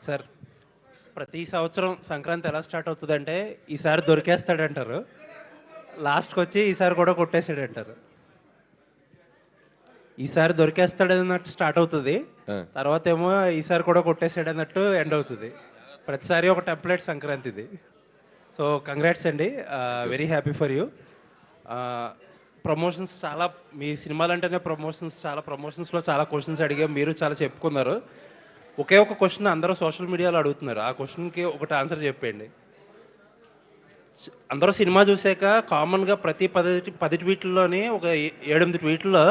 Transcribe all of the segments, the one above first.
Sir, ప్రతి సంవత్సరం సంక్రాంతి ఎలా స్టార్ట్ అవుతుందంటే ఈసారి దొరికేస్తాడంటారు, లాస్ట్కి వచ్చి ఈసారి కూడా కొట్టేసాడంటారు. ఈసారి దొరికేస్తాడన్నట్టు స్టార్ట్ అవుతుంది, తర్వాత ఏమో ఈసారి కూడా కొట్టేసాడన్నట్టు ఎండ్ అవుతుంది. ప్రతిసారి ఒక టెంప్లెట్ సంక్రాంతిది. సో కంగ్రాట్స్ అండి, very happy for you. Promotions చాలా, మీ సినిమాలు అంటేనే ప్రమోషన్స్, చాలా ప్రమోషన్స్లో చాలా క్వశ్చన్స్ అడిగాం, మీరు చాలా చెప్పుకున్నారు. ఒకే ఒక క్వశ్చన్ అందరూ సోషల్ మీడియాలో అడుగుతున్నారు, ఆ క్వశ్చన్కి ఒకటి ఆన్సర్ చెప్పండి. అందరూ సినిమా చూసాక కామన్గా ప్రతి 10 ట్వీట్లలోని ఒక 7-8 ట్వీట్లో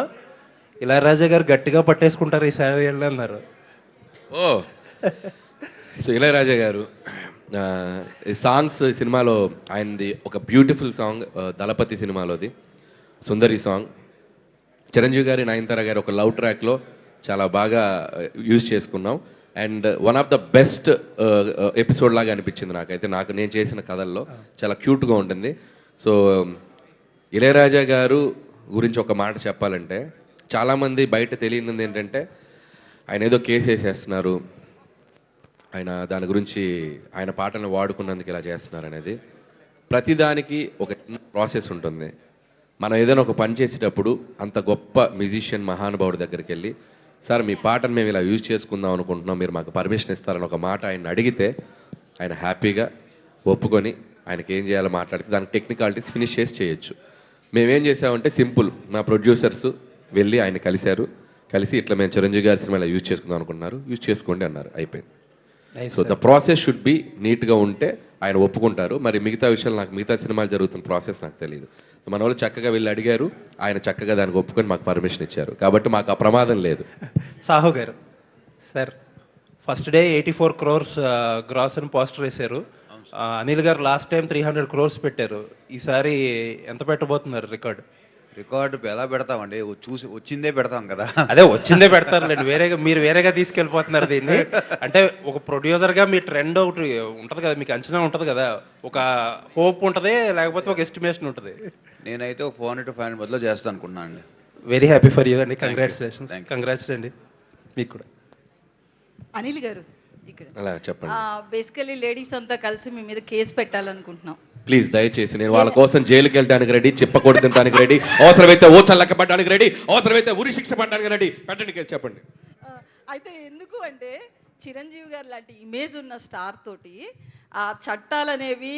ఇళయరాజా గారు గట్టిగా పట్టేసుకుంటారు ఈసారి అన్నారు. ఓ సో ఇళయరాజా గారు సాంగ్స్ సినిమాలో ఆయనది ఒక బ్యూటిఫుల్ సాంగ్ దళపతి సినిమాలోది సుందరి సాంగ్. చిరంజీవి గారి, నయనతార గారి ఒక లవ్ ట్రాక్లో చాలా బాగా యూజ్ చేసుకున్నాం. And one of the best episode లాగా అనిపించింది నాకైతే. నేను చేసిన కథల్లో చాలా క్యూట్గా ఉంటుంది. సో ఇళయరాజా గారు గురించి ఒక మాట చెప్పాలంటే, చాలామంది బయట తెలియనిది ఏంటంటే ఆయన ఏదో కేసు వేసేస్తున్నారు, ఆయన దాని గురించి ఆయన పాటలను వాడుకున్నందుకు ఇలా చేస్తున్నారు అనేది. ప్రతిదానికి ఒక ప్రాసెస్ ఉంటుంది. మనం ఏదైనా ఒక పని చేసేటప్పుడు అంత గొప్ప మ్యూజిషియన్ మహానుభావుడి దగ్గరికి వెళ్ళి, సార్ మీ పాటను మేము ఇలా యూజ్ చేసుకుందాం అనుకుంటున్నాం, మీరు మాకు పర్మిషన్ ఇస్తారని ఒక మాట ఆయన అడిగితే ఆయన హ్యాపీగా ఒప్పుకొని ఆయనకి ఏం చేయాలో మాట్లాడితే దానికి టెక్నికాలిటీస్ ఫినిష్ చేసి చేయొచ్చు. మేమేం చేసామంటే సింపుల్, మా ప్రొడ్యూసర్స్ వెళ్ళి ఆయన కలిసి ఇట్లా మేము చిరంజీవి గారి సినిమా ఇలా యూజ్ చేసుకుందాం అనుకుంటున్నారు, యూజ్ చేసుకోండి అన్నారు, అయిపోయింది. So the process should be నీట్గా ఉంటే ఆయన ఒప్పుకుంటారు. మరి మిగతా విషయాలు నాకు, మిగతా సినిమాలు జరుగుతున్న ప్రాసెస్ నాకు తెలియదు. సో మన వాళ్ళు చక్కగా వెళ్ళి అడిగారు, ఆయన చక్కగా దానికి ఒప్పుకొని మాకు పర్మిషన్ ఇచ్చారు, కాబట్టి మాకు ఆ ప్రమాదం లేదు. సాహు గారు, sir first day 84 crores gross అని పోస్టర్ వేశారు. అనిల్ గారు లాస్ట్ టైం 300 crores పెట్టారు, ఈసారి ఎంత పెట్టబోతున్నారు రికార్డు ఎలా పెడతామండి, చూసి వచ్చిందే పెడతాం కదా. అదే వచ్చిందే పెడతారులేండి, మీరు వేరేగా తీసుకెళ్ళిపోతున్నారు దీన్ని. అంటే ఒక ప్రొడ్యూసర్గా మీ ట్రెండ్ ఒకటి ఉంటుంది కదా, మీకు అంచనా ఉంటుంది కదా, ఒక హోప్ ఉంటుంది, లేకపోతే ఒక ఎస్టిమేషన్ ఉంటుంది. నేనైతే ఒక 400 to 500 మధ్యలో చేస్తాను అనుకున్నాను అండి. వెరీ హ్యాపీ ఫర్ యూ అండి, కంగ్రాచులేషన్స్. కంగ్రాట్స్ అండి మీకు కూడా. అనిల్ గారు ఇక్కడ అలా చెప్పండి. బేసికలీ లేడీస్ అంతా కలిసి మీ మీద కేసు పెట్టాలనుకుంటున్నాం. ప్లీజ్ దయచేసి, నేను వాళ్ళ కోసం జైలుకి వెళ్ళడానికి రెడీ, చెప్పకూడదు తినడానికి రెడీ, అవసరమైతే ఓ చల్లక్క పడడానికి రెడీ, అవసరమైతే ఉరి శిక్ష పడడానికి రెడీ. పెట్టండి కేసు, చెప్పండి. అయితే ఎందుకు అంటే చిరంజీవి గారు లాంటి ఇమేజ్ ఉన్న స్టార్ తోటి ఆ చట్టాలు అనేవి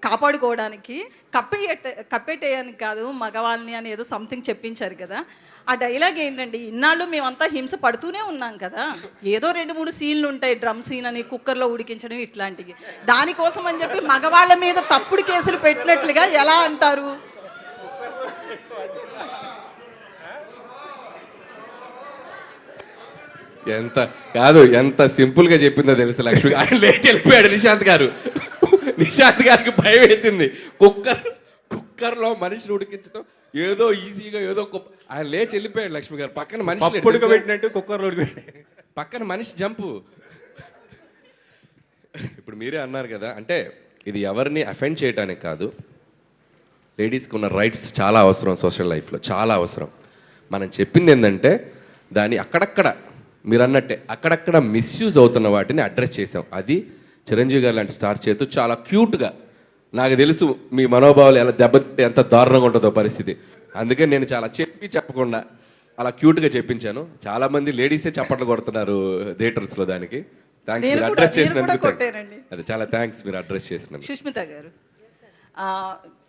కాపాడుకోవడానికి కప్పేటేయడానికి కాదు మగవాళ్ళని అని ఏదో సంథింగ్ చెప్పించారు కదా. ఆ డైలాగ్ ఏంటండి, ఇన్నాళ్ళు మేమంతా హింస పడుతూనే ఉన్నాం కదా, ఏదో 2-3 సీన్లు ఉంటాయి, డ్రమ్ సీన్ అని, కుక్కర్లో ఉడికించడం ఇట్లాంటివి, దానికోసం అని చెప్పి మగవాళ్ళ మీద తప్పుడు కేసులు పెట్టినట్లుగా ఎలా అంటారు? ఎంత సింపుల్ గా చెప్పిందో తెలుసు లక్ష్మి. ఆయన లేచి వెళ్ళిపోయాడు నిశాంత్ గారికి భయం వేసింది. కుక్కర్లో మనిషిని ఉడికించడం ఏదో ఈజీగా ఏదో ఆయన లేచి వెళ్ళిపోయాడు లక్ష్మి గారు. పక్కన మనిషి ఉడకబెట్టినట్టు కుక్కర్లో ఉడికిపోయాడు, పక్కన మనిషి జంపు. ఇప్పుడు మీరే అన్నారు కదా, అంటే ఇది ఎవరిని అఫెండ్ చేయడానికి కాదు, లేడీస్కి ఉన్న రైట్స్ చాలా అవసరం, సోషల్ లైఫ్లో చాలా అవసరం. మనం చెప్పింది ఏంటంటే దాన్ని అక్కడక్కడ మీరు అన్నట్టే అక్కడక్కడ మిస్యూజ్ అవుతున్న వాటిని అడ్రస్ చేసాం. అది చిరంజీవి గారు లాంటి స్టార్ చేతు చాలా క్యూట్గా, నాకు తెలుసు మీ మనోభావాలు ఎలా దెబ్బతింటే ఎంత దారుణంగా ఉంటుందో పరిస్థితి, అందుకని నేను చాలా చెప్పకుండా అలా క్యూట్గా చెప్పించాను. చాలా మంది లేడీసే చప్పట్లు కొడుతున్నారు థియేటర్స్లో. దానికి థ్యాంక్స్, మీరు అడ్రస్ చేసినందుకు. అది చాలా థ్యాంక్స్ మీరు అడ్రస్ చేసినందుకు. సుష్మిత గారు,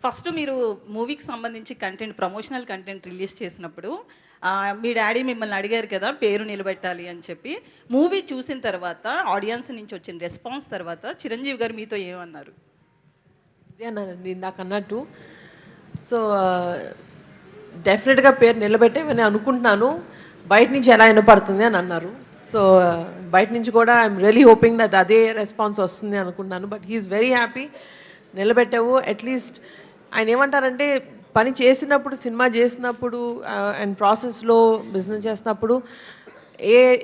ఫస్ట్ మీరు మూవీకి సంబంధించి ప్రమోషనల్ కంటెంట్ రిలీజ్ చేసినప్పుడు మీ డాడీ మిమ్మల్ని అడిగారు కదా పేరు నిలబెట్టాలి అని చెప్పి. మూవీ చూసిన తర్వాత ఆడియన్స్ నుంచి వచ్చిన రెస్పాన్స్ తర్వాత చిరంజీవి గారు మీతో ఏమన్నారు? అన్నానండి ఇందాక అన్నట్టు. సో డెఫినెట్గా పేరు నిలబెట్టేమని అనుకుంటున్నాను, బయట నుంచి ఎలా వినపడుతుంది అని అన్నారు. సో బయట నుంచి కూడా ఐఎమ్ రియలీ హోపింగ్ దట్ అదే రెస్పాన్స్ వస్తుంది అనుకుంటున్నాను. బట్ హీఈస్ వెరీ హ్యాపీ, నిలబెట్టావు. అట్లీస్ట్ ఆయన ఏమంటారంటే, పని చేసినప్పుడు, సినిమా చేసినప్పుడు అండ్ ప్రాసెస్లో బిజినెస్ చేసినప్పుడు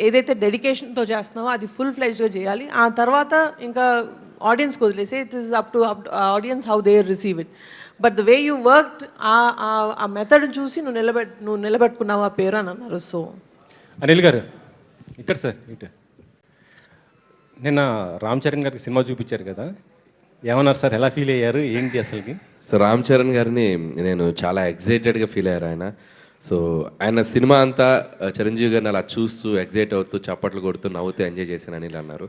ఏదైతే డెడికేషన్తో చేస్తున్నావో అది ఫుల్ ఫ్లెజ్డ్గా చేయాలి. ఆ తర్వాత ఇంకా ఆడియన్స్కి వదిలేసి it is up to audience how they receive it. But the way you worked, ఆ మెథడ్ చూసి నువ్వు నిలబెట్టుకున్నావు ఆ పేరు అని అన్నారు. సో అనిల్ గారు ఇక్కడ సార్, ఇటు నిన్న రామ్ చరణ్ గారికి సినిమా చూపించారు కదా, ఏమన్నారు సార్, ఎలా ఫీల్ అయ్యారు, ఏంటి అసలుకి? సో రామ్ చరణ్ గారిని నేను చాలా ఎగ్జైటెడ్గా ఫీల్ అయ్యారు ఆయన. సో ఆయన సినిమా అంతా చిరంజీవి గారిని అలా చూస్తూ ఎగ్జైట్ అవుతూ చప్పట్లు కొడుతూ నవ్వుతూ ఎంజాయ్ చేశాను అని అన్నారు.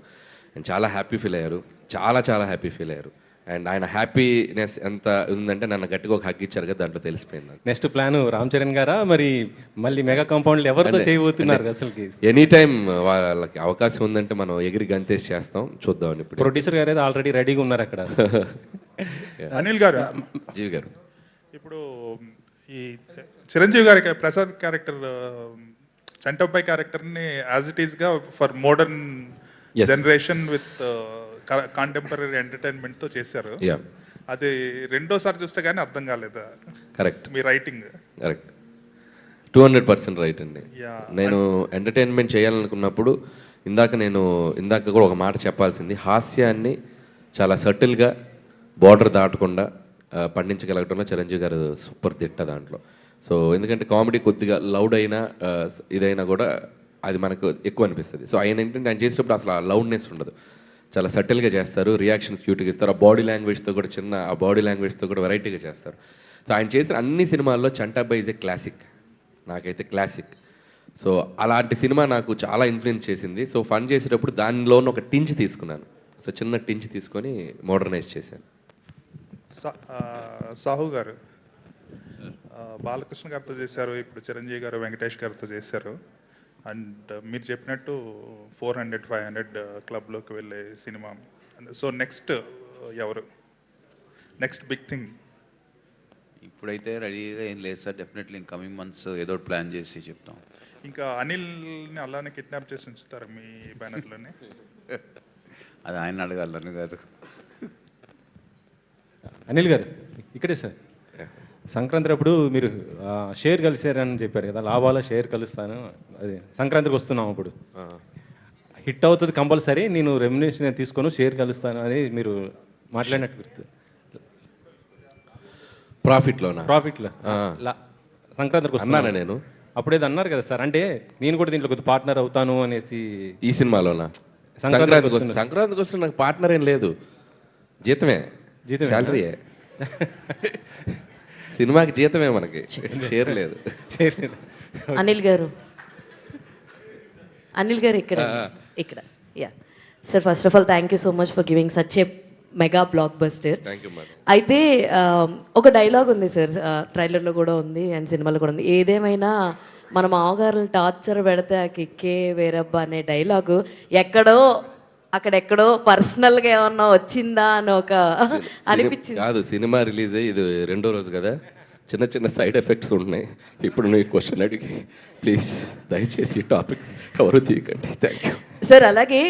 అండ్ చాలా హ్యాపీ ఫీల్ అయ్యారు, చాలా చాలా హ్యాపీ ఫీల్ అయ్యారు. అండ్ ఆయన హ్యాపీనెస్ ఎంత ఉందంటే నన్ను గట్టిగా ఒక హగ్ ఇచ్చారు కదా, దాంట్లో తెలిసిపోయింది నాకు. నెక్స్ట్ ప్లాన్ రామ్ చరణ్ గారా, మరి మళ్ళీ మెగా కాంపౌండ్లు ఎవరితో చేయబోతున్నారు అసలుకి? ఎనీ టైం వాళ్ళకి అవకాశం ఉందంటే మనం ఎగిరి గంతేసి చేస్తాం, చూద్దాం. ఇప్పుడు ప్రొడ్యూసర్ గారు అయితే ఆల్రెడీ రెడీగా ఉన్నారు అక్కడ. అనిల్ గారు, జీవి గారు, ఇప్పుడు ఈ చిరంజీవి గారి ప్రసాద్ క్యారెక్టర్, చంటబ్బాయి క్యారెక్టర్ని యాజ్ ఇట్ ఈస్గా for modern Yes. Generation with contemporary ఎంటర్టైన్మెంట్తో చేశారు. యా అది రెండోసారి చూస్తే కానీ అర్థం కాలేదా కరెక్ట్, మీ రైటింగ్? కరెక్ట్, 200% రైట్ అండి. Yeah. నేను ఎంటర్టైన్మెంట్ చేయాలనుకున్నప్పుడు ఇందాక కూడా ఒక మాట చెప్పాల్సింది, హాస్యాన్ని చాలా సటిల్గా బార్డర్ దాటకుండా పండించగలగటంలో చిరంజీవి గారు సూపర్ దిట్ట దాంట్లో. సో ఎందుకంటే కామెడీ కొద్దిగా లౌడ్ అయినా ఇదైనా కూడా అది మనకు ఎక్కువ అనిపిస్తుంది. సో ఆయన ఏంటంటే ఆయన చేసేటప్పుడు అసలు ఆ లౌడ్నెస్ ఉండదు, చాలా సటిల్గా చేస్తారు, రియాక్షన్స్ క్యూట్గా ఇస్తారు, ఆ బాడీ లాంగ్వేజ్తో కూడా ఆ బాడీ లాంగ్వేజ్తో కూడా వెరైటీగా చేస్తారు. సో ఆయన చేసిన అన్ని సినిమాల్లో చంటాబాయ్ ఈజ్ ఏ క్లాసిక్, నాకైతే క్లాసిక్. సో అలాంటి సినిమా నాకు చాలా ఇన్ఫ్లుయెన్స్ చేసింది. సో ఫన్ చేసేటప్పుడు దానిలోని ఒక టించ్ తీసుకున్నాను, సో చిన్న టించ్ తీసుకొని మోడర్నైజ్ చేశాను. సాహు గారు, బాలకృష్ణ గారితో చేశారు, ఇప్పుడు చిరంజీవి గారు వెంకటేష్ గారితో చేశారు. అండ్ మీరు చెప్పినట్టు 400-500 క్లబ్లోకి వెళ్ళే సినిమా. సో నెక్స్ట్ ఎవరు, నెక్స్ట్ బిగ్ థింగ్? ఇప్పుడైతే రెడీగా ఏం లేదు sir, definitely in coming months ఏదో ఒకటి ప్లాన్ చేసి చెప్తాం. ఇంకా అనిల్ని అలానే కిడ్నాప్ చేసి ఉంచుతారా మీ బ్యానర్లోనే? అది ఆయన అడగాలి, నన్ను కాదు. అనిల్ గారు ఇక్కడే సార్, సంక్రాంతి అప్పుడు మీరు షేర్ కలిసారని చెప్పారు కదా, లాభాల షేర్ కలుస్తాను, అది సంక్రాంతికి వస్తున్నాం అప్పుడు హిట్ అవుతుంది కంపల్సరీ, నేను రెమ్యునేషన్ తీసుకోను షేర్ కలుస్తాను అని మీరు మాట్లాడినట్టు గుర్తు. ప్రాఫిట్లో సంక్రాంతికి అన్నానా నేను? అప్పుడేది అన్నారు కదా సార్, అంటే నేను కూడా దీంట్లో కొద్దిగా పార్ట్నర్ అవుతాను అనేసి. ఈ సినిమాలోనా? సంక్రాంతికి వస్తున్న నాకు పార్ట్నర్ ఏం లేదు, జీతమే శాలరీయే. సినిమాకి జీతమే మనకి, షేర్ లేదు. అనిల్ గారు ఇక్కడ yeah sir, first of all thank you so much for giving such a mega block buster. Thank you madam. అయితే ఒక డైలాగ్ ఉంది సార్, ట్రైలర్లో కూడా ఉంది అండ్ సినిమాలో కూడా ఉంది, ఏదేమైనా మన మామగారులు టార్చర్ పెడితే ఆ కిక్కే వేరబ్బా అనే డైలాగు ఎక్కడో అక్కడెక్కడో పర్సనల్గా ఏమన్నా వచ్చిందా అని ఒక అనిపించింది. కాదు, సినిమా రిలీజ్ అయ్యి ఇది 2వ రోజు కదా, చిన్న చిన్న సైడ్ ఎఫెక్ట్స్ ఉన్నాయి. ఇప్పుడు నువ్వు క్వశ్చన్ అడిగి ప్లీజ్ దయచేసి టాపిక్ కవర్ తీయకండి. Thank you sir. అలాగే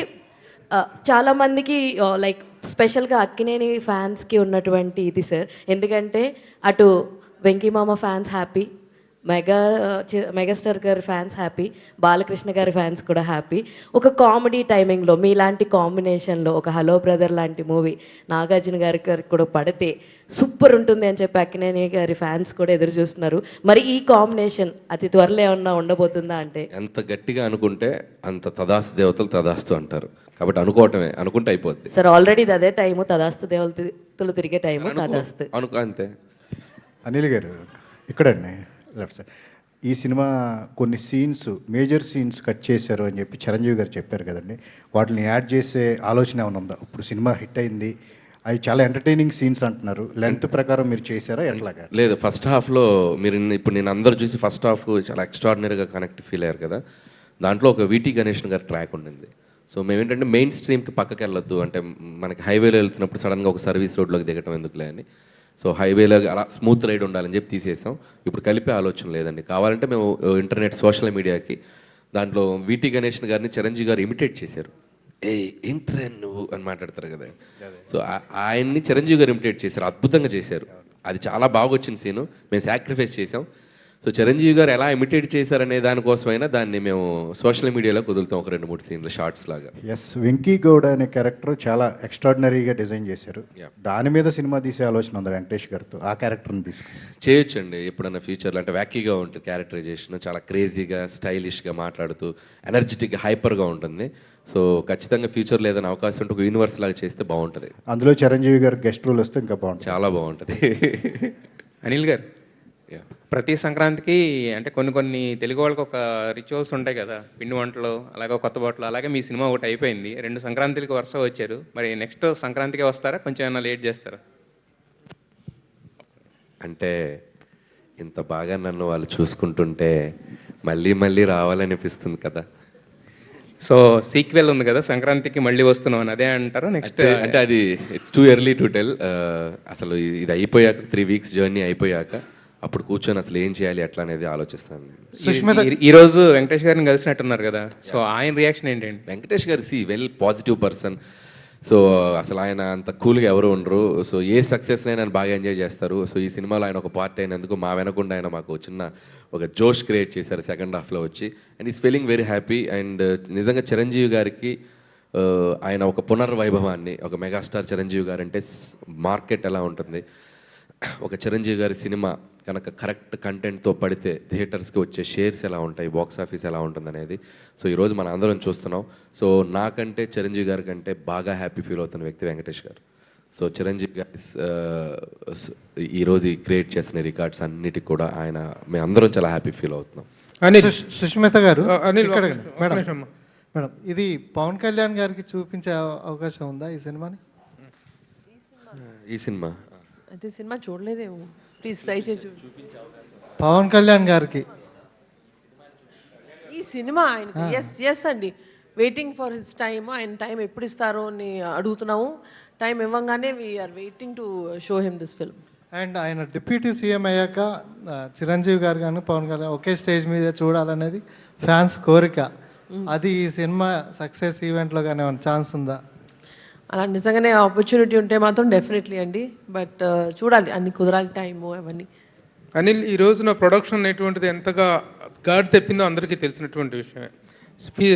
చాలామందికి లైక్ స్పెషల్గా అక్కినేని ఫ్యాన్స్కి ఉన్నటువంటి ఇది సార్, ఎందుకంటే అటు వెంకీమామ ఫ్యాన్స్ హ్యాపీ, మెగాస్టార్ గారి ఫ్యాన్స్ హ్యాపీ, బాలకృష్ణ గారి ఫ్యాన్స్ కూడా హ్యాపీ. ఒక కామెడీ టైమింగ్లో మీలాంటి కాంబినేషన్లో ఒక హలో బ్రదర్ లాంటి మూవీ నాగార్జున గారికి కూడా పడితే సూపర్ ఉంటుంది అని చెప్పి అక్కినేని గారి ఫ్యాన్స్ కూడా ఎదురు చూస్తున్నారు. మరి ఈ కాంబినేషన్ అతి త్వరలో ఏమన్నా ఉండబోతుందా? అంటే ఎంత గట్టిగా అనుకుంటే అంత తదాస్తు దేవతలు తదాస్తు అంటారు, కాబట్టి అనుకోవటమే, అనుకుంటే అయిపోద్ది సార్. ఆల్రెడీ అదే టైము, తదాస్తు దేవతలు తిరిగే టైము, తదాస్తు అనుకో అంతే. అనిల్ గారు ఇక్కడండి లెఫ్ట్ సైడ్, ఈ సినిమా కొన్ని సీన్స్, మేజర్ సీన్స్ కట్ చేశారు అని చెప్పి చిరంజీవి గారు చెప్పారు కదండి, వాటిని యాడ్ చేసే ఆలోచన ఏమైనా ఉందా? ఇప్పుడు సినిమా హిట్ అయింది, అవి చాలా ఎంటర్టైనింగ్ సీన్స్ అంటున్నారు, లెంత్ ప్రకారం మీరు చేశారా ఎట్లాగా? లేదు, ఫస్ట్ హాఫ్లో మీరు ఇప్పుడు నేను అందరూ చూసి ఫస్ట్ హాఫ్ చాలా ఎక్స్ట్రాడినరీగా కనెక్ట్ ఫీల్ అయ్యారు కదా, దాంట్లో ఒక వీటీ గణేష్ గారి ట్రాక్ ఉండింది. సో మేము ఏంటంటే మెయిన్ స్ట్రీమ్కి పక్కకి వెళ్ళొద్దు, అంటే మనకి హైవేలో వెళ్తున్నప్పుడు సడన్గా ఒక సర్వీస్ రోడ్లోకి దిగటం ఎందుకులే అని, సో హైవేలో అలా స్మూత్ రైడ్ ఉండాలని చెప్పి తీసేసాం. ఇప్పుడు కలిపే ఆలోచన లేదండి, కావాలంటే మేము ఇంటర్నెట్ సోషల్ మీడియాకి దాంట్లో వీటీ గణేష్ గారిని చిరంజీవి గారు ఇమిటేట్ చేశారు. ఏంట్రా నువ్వు అని మాట్లాడతారు కదా, సో ఆయన్ని చిరంజీవి గారు ఇమిటేట్ చేశారు, అద్భుతంగా చేశారు. అది చాలా బాగా వచ్చిన సీను, మేము సాక్రిఫైస్ చేసాం. సో చిరంజీవి గారు ఎలా ఇమిటేట్ చేశారనే దానికోసమైనా దాన్ని మేము సోషల్ మీడియాలో కుదులుతాం, ఒక 2-3 సీన్లు షార్ట్స్ లాగా. ఎస్, వెంకీ గౌడ్ అనే క్యారెక్టర్ చాలా ఎక్స్ట్రాడినరీగా డిజైన్ చేశారు, దాని మీద సినిమా తీసే ఆలోచన ఉంది వెంకటేష్ గారితో, ఆ క్యారెక్టర్ని తీసుకుని చేయొచ్చండి ఎప్పుడన్నా ఫ్యూచర్లో. అంటే వ్యాకీగా ఉంటుంది క్యారెక్టరైజేషన్, చాలా క్రేజీగా స్టైలిష్గా మాట్లాడుతూ ఎనర్జెటిక్గా హైపర్గా ఉంటుంది. సో ఖచ్చితంగా ఫ్యూచర్లో ఏదైనా అవకాశం ఉంటే ఒక యూనివర్స్ లాగా చేస్తే బాగుంటుంది. అందులో చిరంజీవి గారు గెస్ట్ రోల్ వస్తే ఇంకా బాగుంటుంది. చాలా బాగుంటుంది. అనిల్ గారు, ప్రతి సంక్రాంతికి అంటే కొన్ని తెలుగు వాళ్ళకి ఒక రిచువల్స్ ఉంటాయి కదా, పిండి వంటలు, అలాగే కొత్త బట్టలు. అలాగే మీ సినిమా ఒకటి అయిపోయింది, 2 సంక్రాంతులకి వరుస వచ్చారు. మరి నెక్స్ట్ సంక్రాంతికి వస్తారా, కొంచెం ఏమైనా లేట్ చేస్తారా? అంటే ఇంత బాగా నన్ను వాళ్ళు చూసుకుంటుంటే మళ్ళీ మళ్ళీ రావాలనిపిస్తుంది కదా. సో సీక్వెల్ ఉంది కదా, సంక్రాంతికి మళ్ళీ వస్తున్నాం అని అదే అంటారా నెక్స్ట్? అంటే అది it's too early to tell. అసలు ఇది అయిపోయాక 3 వీక్స్ జర్నీ అయిపోయాక అప్పుడు కూర్చొని అసలు ఏం చేయాలి ఎట్లా అనేది ఆలోచిస్తాను. ఈరోజు వెంకటేష్ గారిని కలిసినట్టున్నారు కదా, సో ఆయన రియాక్షన్ ఏంటండి? వెంకటేష్ గారు వెల్ పాజిటివ్ పర్సన్. సో అసలు ఆయన అంత కూల్గా ఎవరు ఉండరు. సో ఏ సక్సెస్ని ఆయన బాగా ఎంజాయ్ చేస్తారు. సో ఈ సినిమాలో ఆయన ఒక పార్ట్ అయినందుకు మా వెనకుండా ఆయన మాకు చిన్న ఒక జోష్ క్రియేట్ చేశారు సెకండ్ హాఫ్లో వచ్చి. And is feeling very happy. And నిజంగా చిరంజీవి గారికి ఆయన ఒక పునర్వైభవాన్ని, ఒక మెగాస్టార్ చిరంజీవి గారు అంటే మార్కెట్ ఎలా ఉంటుంది, ఒక చిరంజీవి గారి సినిమా కనుక కరెక్ట్ కంటెంట్తో పడితే థియేటర్స్కి వచ్చే షేర్స్ ఎలా ఉంటాయి, బాక్స్ ఆఫీస్ ఎలా ఉంటుంది అనేది సో ఈరోజు మనం అందరం చూస్తున్నాం. సో నాకంటే చిరంజీవి గారి కంటే బాగా హ్యాపీ ఫీల్ అవుతున్న వ్యక్తి వెంకటేష్ గారు. సో చిరంజీవి గారి ఈరోజు క్రియేట్ చేసిన రికార్డ్స్ అన్నిటికి కూడా ఆయన మేము అందరం చాలా హ్యాపీ ఫీల్ అవుతున్నాం. సుష్మిత గారు, మేడం ఇది పవన్ కళ్యాణ్ గారికి చూపించే అవకాశం ఉందా ఈ సినిమాని? ఈ సినిమా అంటే సినిమా చూడలేదేమో, ప్లీజ్ దయచేసి పవన్ కళ్యాణ్ గారికి ఈ సినిమా ఆయనకి ఎస్ అండి, వెయిటింగ్ ఫర్ హిస్ టైమ్. ఆయన టైం ఎప్పుడు ఇస్తారో అని అడుగుతున్నాము. టైం ఇవ్వగానే we're waiting to show him this film. And ఆయన డిప్యూటీ సీఎం అయ్యాక చిరంజీవి గారు కానీ పవన్ కళ్యాణ్ ఒకే స్టేజ్ మీద చూడాలనేది ఫ్యాన్స్ కోరిక. అది ఈ సినిమా సక్సెస్ ఈవెంట్లో కానీ ఏమైనా ఛాన్స్ ఉందా? అలా నిజంగానే ఆపర్చునిటీ ఉంటే మాత్రం డెఫినెట్లీ అండి, బట్ చూడాలి అన్ని కుదరాలి టైము అవన్నీ. అనిల్, ఈ రోజున ప్రొడక్షన్ అనేటువంటిది ఎంతగా గాడి తెప్పిందో అందరికీ తెలిసినటువంటి విషయమే.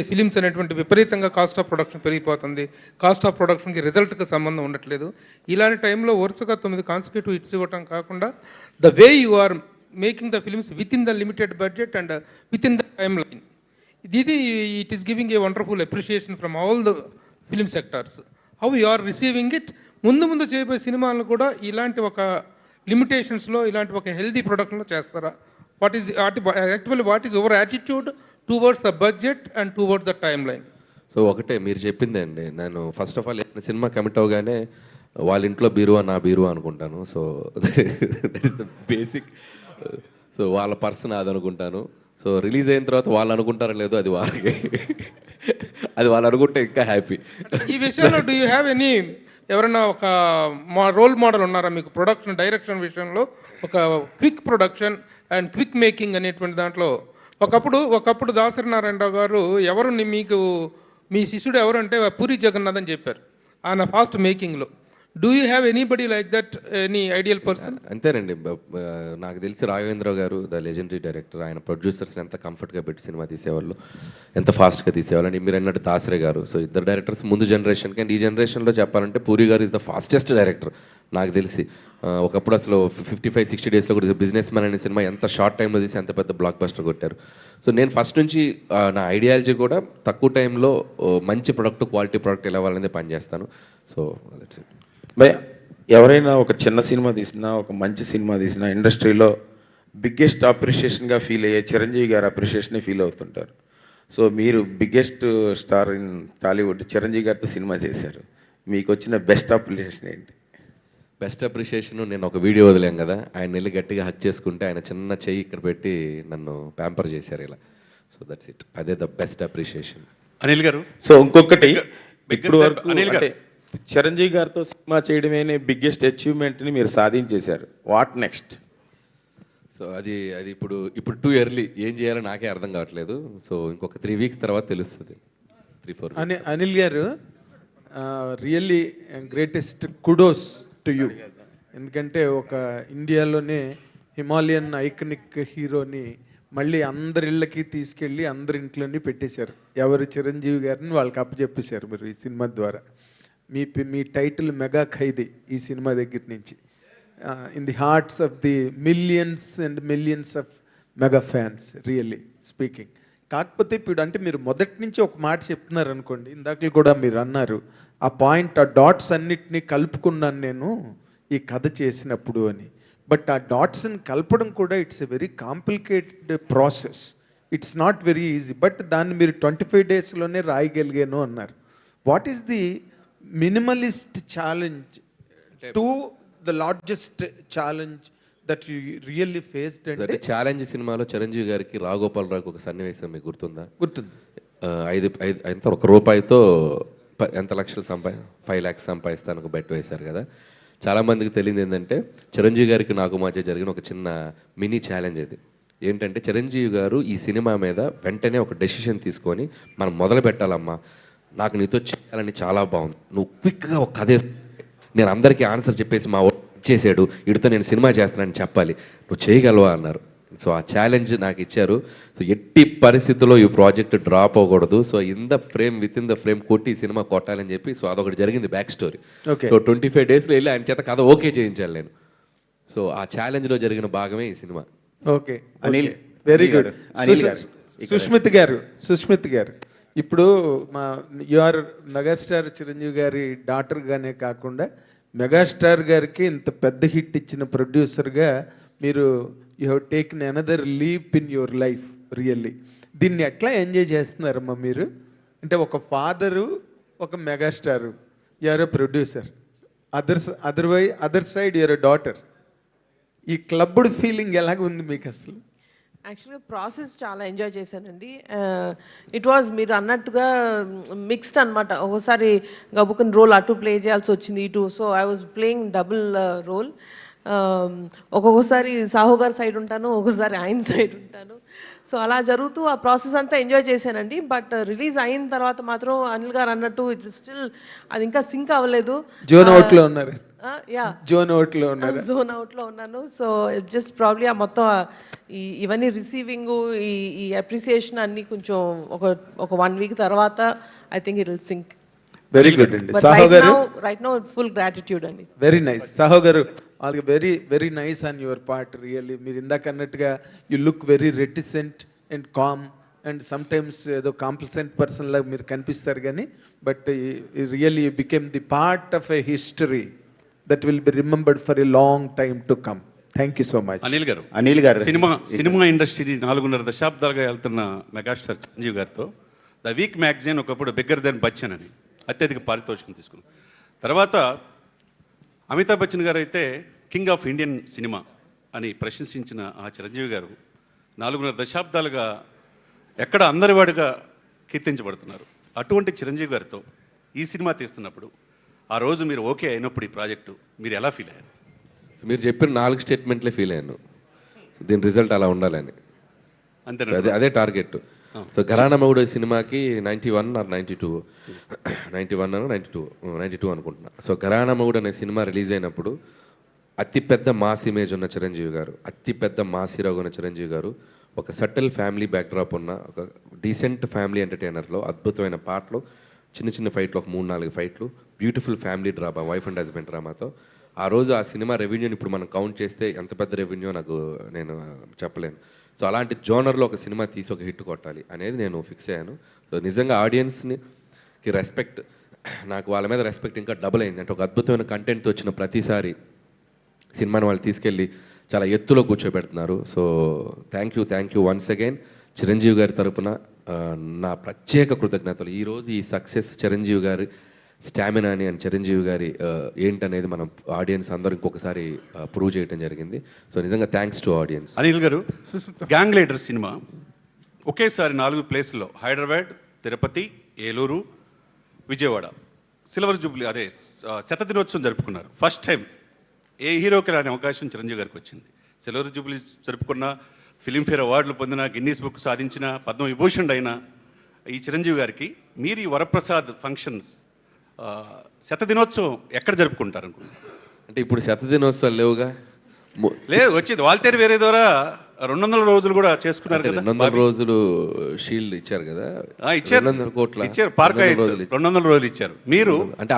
ఫిలిమ్స్ అనేటువంటి విపరీతంగా కాస్ట్ ఆఫ్ ప్రొడక్షన్ పెరిగిపోతుంది. కాస్ట్ ఆఫ్ ప్రొడక్షన్కి రిజల్ట్కి సంబంధం ఉండట్లేదు. ఇలాంటి టైంలో వరుసగా 9 కాన్సిక్యూటివ్ హిట్స్ ఇవ్వటం కాకుండా the way you are making the films within the limited budget and within the time line, ఇది it is giving a wonderful appreciation from all the film sectors. How you are receiving it? ముందు చేయబోయే సినిమాలను కూడా ఇలాంటి ఒక లిమిటేషన్స్లో, ఇలాంటి ఒక healthy ప్రొడక్షన్లో చేస్తారా? What is your attitude towards the budget and towards the time line? So ఒకటే మీరు చెప్పిందే అండి. నేను first of all cinema commit అవగానే వాళ్ళ ఇంట్లో బీరువా నా బీరువా అనుకుంటాను. So that is the basic. So వాళ్ళ పర్సన్ అది అనుకుంటాను. సో రిలీజ్ అయిన తర్వాత వాళ్ళు అనుకుంటారో లేదో అది వాళ్ళకి, అది వాళ్ళు అనుకుంటే ఇంకా హ్యాపీ. ఈ విషయంలో డూ యూ హ్యావ్ ఎనీ ఎవరైనా ఒక రోల్ మోడల్ ఉన్నారా మీకు ప్రొడక్షన్ డైరెక్షన్ విషయంలో? ఒక quick production and quick making అనేటువంటి దాంట్లో ఒకప్పుడు దాసరి నారాయణరావు గారు ఎవరు మీకు మీ శిష్యుడు ఎవరు అంటే పూరి జగన్నాథ్ అని చెప్పారు ఆయన ఫాస్ట్ మేకింగ్లో. Do you have anybody like that, any ideal person? అంతేనండి. నాకు తెలిసి రాఘవేంద్ర గారు ద లెజెండరీ డైరెక్టర్, ఆయన ప్రొడ్యూసర్స్ని ఎంత కంఫర్ట్గా పెట్టి సినిమా తీసేవాళ్ళు, ఎంత ఫాస్ట్గా తీసేవాళ్ళు. అండ్ మీరు అన్నట్టు దాసరే గారు. సో ఇద్దరు డైరెక్టర్స్ ముందు జనరేషన్కి. అండ్ ఈ జనరేషన్లో చెప్పాలంటే పూరి గారు ఇస్ ద ఫాస్టెస్ట్ డైరెక్టర్ నాకు తెలిసి. ఒకప్పుడు అసలు 55-60 డేస్లో కూడా బిజినెస్ మ్యాన్ అనే సినిమా ఎంత షార్ట్ టైంలో తీసి ఎంత పెద్ద బ్లాక్ బస్టర్ కొట్టారు. సో నేను ఫస్ట్ నుంచి నా ఐడియాలజీ కూడా తక్కువ టైంలో మంచి ప్రొడక్ట్, క్వాలిటీ ప్రొడక్ట్ ఎలా వాళ్ళనే పనిచేస్తాను. So that's it. బై ఎవరైనా ఒక చిన్న సినిమా తీసినా, ఒక మంచి సినిమా తీసినా ఇండస్ట్రీలో బిగ్గెస్ట్ అప్రిషియేషన్గా ఫీల్ అయ్యే చిరంజీవి గారి అప్రిషియేషనే ఫీల్ అవుతుంటారు. సో మీరు biggest star in Tollywood Chiranjeevi గారితో సినిమా చేశారు, మీకు వచ్చిన బెస్ట్ అప్రిషియేషన్ ఏంటి? బెస్ట్ అప్రిషియేషన్ నేను ఒక వీడియో వదిలేం కదా, ఆయన వెళ్ళి గట్టిగా హక్ చేసుకుంటే ఆయన చిన్న చెయ్యి ఇక్కడ పెట్టి నన్ను ప్యాంపర్ చేశారు ఇలా. So that's it. అదే ద బెస్ట్ అప్రిషియేషన్. అనిల్ గారు, సో ఇంకొకటి, ఇప్పుడు వరకు అంటే చిరంజీవి గారితో సినిమా చేయడమే బిగ్గెస్ట్ అచీవ్మెంట్ని మీరు సాధించేశారు. What next? సో అది ఇప్పుడు టూ ఎర్లీ, ఏం చేయాలో నాకే అర్థం కావట్లేదు. సో ఇంకొక 3 వీక్స్ తర్వాత తెలుస్తుంది. 3-4 అనిల్ గారు, really greatest kudos to you. ఎందుకంటే ఒక ఇండియాలోనే హిమాలయన్ ఐకనిక్ హీరోని మళ్ళీ అందరి ఇళ్ళకి తీసుకెళ్ళి అందరి ఇంట్లోని పెట్టేశారు. ఎవరు? చిరంజీవి గారిని వాళ్ళకి అప్పచెప్పేశారు మీరు ఈ సినిమా ద్వారా. మీ టైటిల్ మెగా ఖైదీ ఈ సినిమా దగ్గర నుంచి. In the hearts of the millions and millions of mega fans, really speaking. కాకపోతే ఇప్పుడు అంటే మీరు మొదటి నుంచి ఒక మాట చెప్తున్నారు అనుకోండి, ఇందాక కూడా మీరు అన్నారు ఆ పాయింట్, ఆ డాట్స్ అన్నిటినీ కలుపుకున్నాను నేను ఈ కథ చేసినప్పుడు అని. బట్ ఆ డాట్స్ని కలపడం కూడా it's a very complicated process, it's not very easy. But దాన్ని మీరు 25 డేస్లోనే రాయగలిగాను అన్నారు. What is the minimalist challenge to the largest challenge that you really faced? అంటే ఛాలెంజ్ సినిమాలో చిరంజీవి గారికి రాఘోపాలరావుకి ఒక సన్నివేశం మీకు గుర్తుందా? గుర్తుంది. 1 రూపాయితో ఎంత లక్షలు 5 lakhs సంపాదిస్తాను ఒక బెట్ వేశారు కదా. చాలామందికి తెలియదు ఏంటంటే చిరంజీవి గారికి నాకు మధ్య జరిగిన ఒక చిన్న మినీ ఛాలెంజ్ ఇది. ఏంటంటే చిరంజీవి గారు ఈ సినిమా మీద వెంటనే ఒక డెసిషన్ తీసుకొని మనం మొదలు పెట్టాలమ్మా, నాకు నీతో చేయాలని చాలా బాగుంది, నువ్వు క్విక్గా ఒక కథ నేను అందరికీ ఆన్సర్ చెప్పేసి మా ఇచ్చేసాడు, వీడితో నేను సినిమా చేస్తానని చెప్పాలి, నువ్వు చేయగలవా అన్నారు. సో ఆ ఛాలెంజ్ నాకు ఇచ్చారు. సో ఎట్టి పరిస్థితుల్లో ఈ ప్రాజెక్ట్ డ్రాప్ అవ్వకూడదు, so with in the frame కొట్టి సినిమా కొట్టాలని చెప్పి, సో అదొకటి జరిగింది బ్యాక్ స్టోరీ. సో 25 డేస్లో వెళ్ళి ఆయన చేత కథ ఓకే చేయించాలి నేను. సో ఆ ఛాలెంజ్లో జరిగిన భాగమే ఈ సినిమా. Okay, Anil, very good. Sushmith గారు ఇప్పుడు యు ఆర్ మెగాస్టార్ చిరంజీవి గారి డాటర్గానే కాకుండా మెగాస్టార్ గారికి ఇంత పెద్ద హిట్ ఇచ్చిన ప్రొడ్యూసర్గా మీరు you have taken another leap in your life really. దీన్ని ఎట్లా ఎంజాయ్ చేస్తున్నారమ్మా మీరు? అంటే ఒక ఫాదరు, ఒక megastar, you're a producer, other side you're a daughter. ఈ క్లబ్డ్ ఫీలింగ్ ఎలాగ ఉంది మీకు అసలు? యాక్చువల్గా ప్రాసెస్ చాలా ఎంజాయ్ చేశానండి. ఇట్ వాజ్ మీరు అన్నట్టుగా మిక్స్డ్ అనమాట. ఒకసారి గబుకన్ రోల్ అటు ప్లే చేయాల్సి వచ్చింది, ఇటు. So I was playing double role. ఒక్కొక్కసారి సాహు గారి సైడ్ ఉంటాను, ఒక్కొక్కసారి ఆయన సైడ్ ఉంటాను. సో అలా జరుగుతూ ఆ ప్రాసెస్ అంతా ఎంజాయ్ చేశానండి. బట్ రిలీజ్ అయిన తర్వాత మాత్రం అనిల్ గారు అన్నట్టు ఇట్ స్టిల్ అది ఇంకా సింక్ అవ్వలేదు. జోన్ అవుట్లో ఉన్నారు. జోన్ అవుట్లో ఉన్నాను. సో జస్ట్ ప్రాబ్లీ ఆ మొత్తం ఇవన్నీ రిసీవింగ్, ఈ అప్రిసియేషన్ అన్ని కొంచెం ఒక 1 week తర్వాత I think it will sync. Very good అండి. సాహో గారు రైట్ నౌ ఫుల్ గ్రాటిట్యూడ్ అండి. Very nice. సాహో గారు వాళ్ళకి very very nice on your part really. మీరు ఇందాక అన్నట్టుగా you look very reticent and calm and sometimes ఏదో కాంప్లిసెంట్ పర్సన్ లాగా మీరు కనిపిస్తారు, కానీ but really you became the part of a history that will be remembered for a long time to come. Thank you so much. Anil గారు cinema ఇండస్ట్రీని 4.5 దశాబ్దాలుగా వెళ్తున్న megastar Chiranjeevi గారితో ద వీక్ మ్యాగజైన్ ఒకప్పుడు బిగ్గర్ దెన్ బచ్చన్ అని అత్యధిక పారితోషికం తీసుకున్నాం. తర్వాత అమితాబ్ బచ్చన్ గారు అయితే కింగ్ ఆఫ్ ఇండియన్ సినిమా అని ప్రశంసించిన ఆ చిరంజీవి గారు 4.5 దశాబ్దాలుగా ఎక్కడ అందరివాడిగా కీర్తించబడుతున్నారు. అటువంటి చిరంజీవి గారితో ఈ సినిమా తీస్తున్నప్పుడు ఆ రోజు మీరు ఓకే అయినప్పుడు ఈ ప్రాజెక్టు మీరు ఎలా ఫీల్ అయ్యారు? మీరు చెప్పిన 4 స్టేట్మెంట్లే ఫీల్ అయ్యాను. దీని రిజల్ట్ అలా ఉండాలని, అంతే, అదే టార్గెట్. సో ఘరానా మొగుడు సినిమాకి 91 or 92 అనుకుంటున్నా. సో ఘరానా మొగుడు అనే సినిమా రిలీజ్ అయినప్పుడు అతిపెద్ద మాస్ ఇమేజ్ ఉన్న చిరంజీవి గారు, అతిపెద్ద మాస్ హీరోగా ఉన్న చిరంజీవి గారు, ఒక సటిల్ ఫ్యామిలీ బ్యాక్డ్రాప్ ఉన్న ఒక డీసెంట్ ఫ్యామిలీ ఎంటర్టైనర్లో అద్భుతమైన పాటలు, చిన్న చిన్న ఫైట్లు, ఒక 3-4 ఫైట్లు, beautiful family drama, wife and husband డ్రామాతో ఆ రోజు ఆ సినిమా రెవెన్యూని ఇప్పుడు మనం కౌంట్ చేస్తే ఎంత పెద్ద రెవెన్యూ నేను చెప్పలేను. సో అలాంటి జోనర్లో ఒక సినిమా తీసి ఒక హిట్ కొట్టాలి అనేది నేను ఫిక్స్ అయ్యాను. సో నిజంగా ఆడియన్స్కి రెస్పెక్ట్, నాకు వాళ్ళ మీద రెస్పెక్ట్ ఇంకా డబుల్ అయింది. అంటే ఒక అద్భుతమైన కంటెంట్తో వచ్చిన ప్రతిసారి సినిమాని వాళ్ళు తీసుకెళ్ళి చాలా ఎత్తులో కూర్చోబెడుతున్నారు. So thank you once again. Chiranjeevi గారి తరపున నా ప్రత్యేక కృతజ్ఞతలు. ఈరోజు ఈ సక్సెస్ చిరంజీవి గారి స్టామినా అని అండ్ చిరంజీవి గారి ఏంటనేది మనం ఆడియన్స్ అందరూ ఇంకొకసారి ప్రూవ్ చేయడం జరిగింది. సో నిజంగా థ్యాంక్స్ టు ఆడియన్స్. అనిల్ గారు, గ్యాంగ్ లీడర్ సినిమా ఒకేసారి 4 ప్లేసుల్లో హైదరాబాద్, తిరుపతి, ఏలూరు, విజయవాడ సిల్వర్ జూబ్లీ అదే శతదినోత్సవం జరుపుకున్నారు. ఫస్ట్ టైం ఏ హీరోకి రాని అవకాశం చిరంజీవి గారికి వచ్చింది. సిల్వర్ జూబ్లీ జరుపుకున్న, ఫిలింఫేర్ అవార్డులు పొందిన, గిన్నీస్ బుక్ సాధించిన, పద్మవిభూషణ్ అయిన ఈ చిరంజీవి గారికి మీరు ఈ వరప్రసాద్ ఫంక్షన్స్ శతదినోత్సవం ఎక్కడ జరుపుకుంటారు అనుకుంటున్నారు? అంటే ఇప్పుడు శతదినోత్సవాలు లేవుగా, లేదు వచ్చింది వాల్తేరు వేరే ద్వారా 200 రోజులు కూడా చేసుకున్నారు కదా. 200 రోజులు షీల్డ్ ఇచ్చారు కదా, ఇచ్చారు, 200 కోట్ల ఇచ్చారు, పార్క్ 200 రోజులు ఇచ్చారు. మీరు అంటే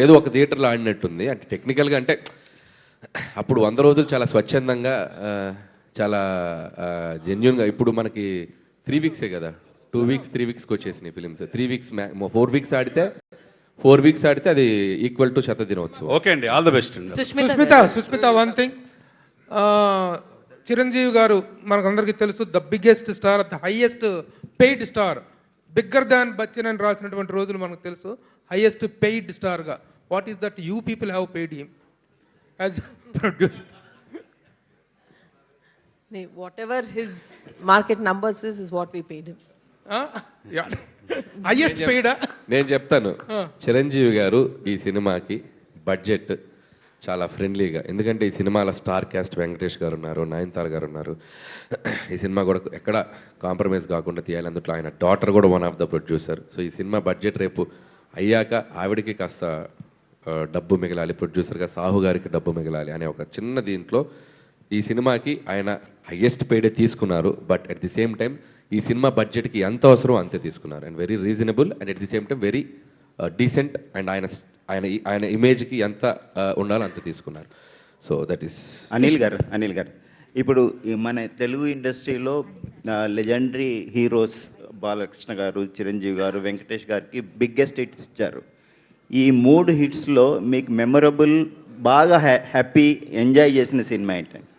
ఏదో ఒక థియేటర్లో ఆడినట్టుంది. అంటే టెక్నికల్గా అంటే అప్పుడు 100 రోజులు చాలా స్వచ్ఛందంగా, చాలా జెన్యున్గా. ఇప్పుడు మనకి 3 వీక్సే కదా, 2 వీక్స్ 3 వీక్స్కి వచ్చేసినాయి ఫిలిమ్స్. 3 వీక్స్ 4 వీక్స్ ఆడితే 4 వీక్స్ ఆడితే అది ఈక్వల్ టు శత దినోత్సవం. ఓకే అండి, ఆల్ ద బెస్ట్ అండి. సుస్మిత వన్ థింగ్, చిరంజీవి గారు మనకందరికీ తెలుసు the biggest star, the highest paid star, bigger than Bachchan అని రాసినటువంటి రోజులు మనకు తెలుసు. హైయెస్ట్ పెయిడ్ స్టార్గా, what is that you people have paid him as producer? Whatever his market numbers is what we paid him. Highest పెయిడా? నేను చెప్తాను, చిరంజీవి గారు ఈ సినిమాకి బడ్జెట్ చాలా ఫ్రెండ్లీగా, ఎందుకంటే ఈ సినిమాలో స్టార్ క్యాస్ట్ వెంకటేష్ గారు ఉన్నారు, నయనతార గారు ఉన్నారు. ఈ సినిమా కూడా ఎక్కడ కాంప్రమైజ్ కాకుండా తీయాలి, అందులో ఆయన డాటర్ కూడా one of the producer. So ఈ సినిమా బడ్జెట్ రేపు అయ్యాక ఆవిడకి కాస్త డబ్బు మిగలాలి, ప్రొడ్యూసర్గా సాహు గారికి డబ్బు మిగలాలి అనే ఒక చిన్న దీంట్లో ఈ సినిమాకి ఆయన హయ్యెస్ట్ పెయిడే తీసుకున్నారు. But at the same time ఈ సినిమా బడ్జెట్కి ఎంత అవసరం అంతే తీసుకున్నారు. And very reasonable and at the same time very decent. And ఆయన ఆయన ఆయన ఇమేజ్కి ఎంత ఉండాలో అంత తీసుకున్నారు. సో దట్ ఈస్ అనిల్ గారు ఇప్పుడు మన తెలుగు ఇండస్ట్రీలో లెజెండరీ హీరోస్ బాలకృష్ణ గారు, చిరంజీవి గారు, వెంకటేష్ గారికి బిగ్గెస్ట్ హిట్స్ ఇచ్చారు. ఈ 3 హిట్స్లో మీకు మెమరబుల్, బాగా హ్యాపీ, ఎంజాయ్ చేసిన సినిమా ఏంటండి?